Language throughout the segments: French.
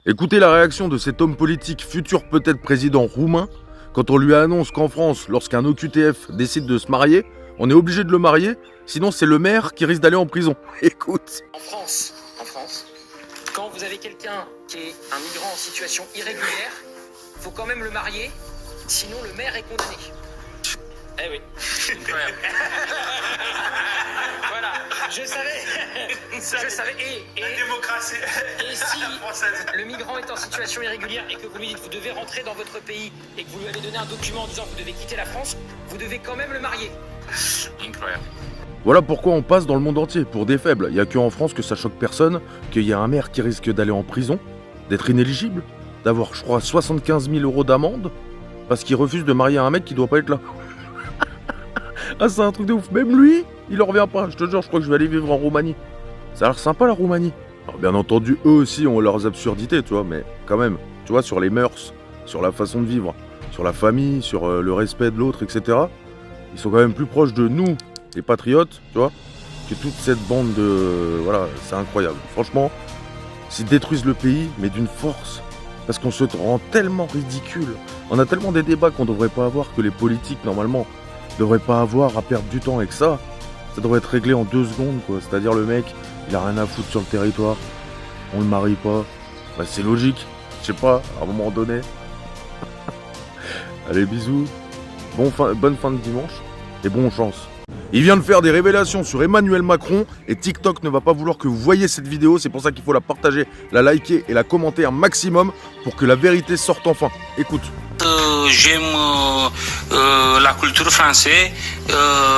Écoutez la réaction de cet homme politique, futur peut-être président roumain, quand on lui annonce qu'en France, lorsqu'un OQTF décide de se marier, on est obligé de le marier, sinon c'est le maire qui risque d'aller en prison. Écoute. En France, quand vous avez quelqu'un qui est un migrant en situation irrégulière, il faut quand même le marier, sinon le maire est condamné. Eh oui. Incroyable. Voilà, je savais. Et la démocratie. Et si le migrant est en situation irrégulière et que vous lui dites vous devez rentrer dans votre pays et que vous lui avez donné un document en disant que vous devez quitter la France, vous devez quand même le marier. Incroyable. Voilà pourquoi on passe dans le monde entier, pour des faibles. Il n'y a qu'en France que ça choque personne, qu'il y a un maire qui risque d'aller en prison, d'être inéligible, d'avoir, je crois, 75 000 € d'amende, parce qu'il refuse de marier un mec qui doit pas être là. Ah, c'est un truc de ouf. Même lui, il en revient pas. Je te jure, je crois que je vais aller vivre en Roumanie. Ça a l'air sympa, la Roumanie. Alors, bien entendu, eux aussi ont leurs absurdités, tu vois, mais quand même, tu vois, sur les mœurs, sur la façon de vivre, sur la famille, sur le respect de l'autre, etc. Ils sont quand même plus proches de nous, les patriotes, tu vois, que toute cette bande de... Voilà, c'est incroyable. Franchement, s'ils détruisent le pays, mais d'une force, parce qu'on se rend tellement ridicule. On a tellement des débats qu'on devrait pas avoir, que les politiques, normalement, devraient pas avoir à perdre du temps avec ça. Ça devrait être réglé en 2 secondes, quoi. C'est-à-dire, le mec, il a rien à foutre sur le territoire, on le marie pas. Bah, c'est logique, je sais pas, à un moment donné. Allez, bisous. Bonne fin de dimanche et bonne chance. Il vient de faire des révélations sur Emmanuel Macron et TikTok ne va pas vouloir que vous voyez cette vidéo. C'est pour ça qu'il faut la partager, la liker et la commenter un maximum pour que la vérité sorte enfin. Écoute. J'aime la culture française,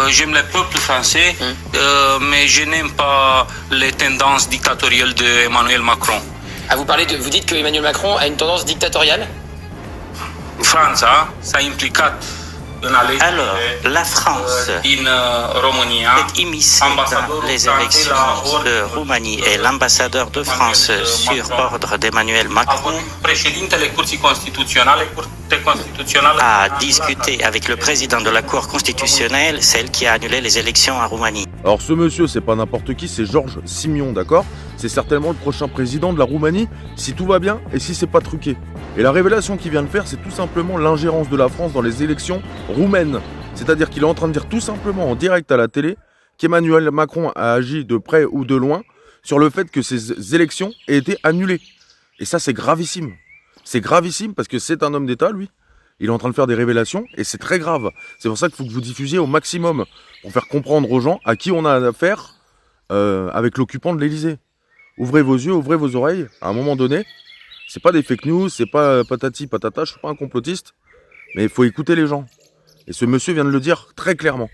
j'aime le peuple français, mais je n'aime pas les tendances dictatoriales d'Emmanuel Macron. Ah, vous dites que Emmanuel Macron a une tendance dictatoriale? France, ça implique alors, la France est immiscée dans les élections de Roumanie et l'ambassadeur de France sur ordre d'Emmanuel Macron a discuté avec le président de la Cour constitutionnelle, celle qui a annulé les élections en Roumanie. Alors ce monsieur, c'est pas n'importe qui, c'est Georges Simion, d'accord? C'est certainement le prochain président de la Roumanie, si tout va bien et si c'est pas truqué. Et la révélation qu'il vient de faire, c'est tout simplement l'ingérence de la France dans les élections roumaines. C'est-à-dire qu'il est en train de dire tout simplement en direct à la télé qu'Emmanuel Macron a agi de près ou de loin sur le fait que ces élections aient été annulées. Et ça, c'est gravissime. C'est gravissime parce que c'est un homme d'État, lui. Il est en train de faire des révélations et c'est très grave. C'est pour ça qu'il faut que vous diffusiez au maximum pour faire comprendre aux gens à qui on a affaire avec l'occupant de l'Élysée. Ouvrez vos yeux, ouvrez vos oreilles. À un moment donné, c'est pas des fake news, c'est pas patati patata, je suis pas un complotiste, mais il faut écouter les gens. Et ce monsieur vient de le dire très clairement.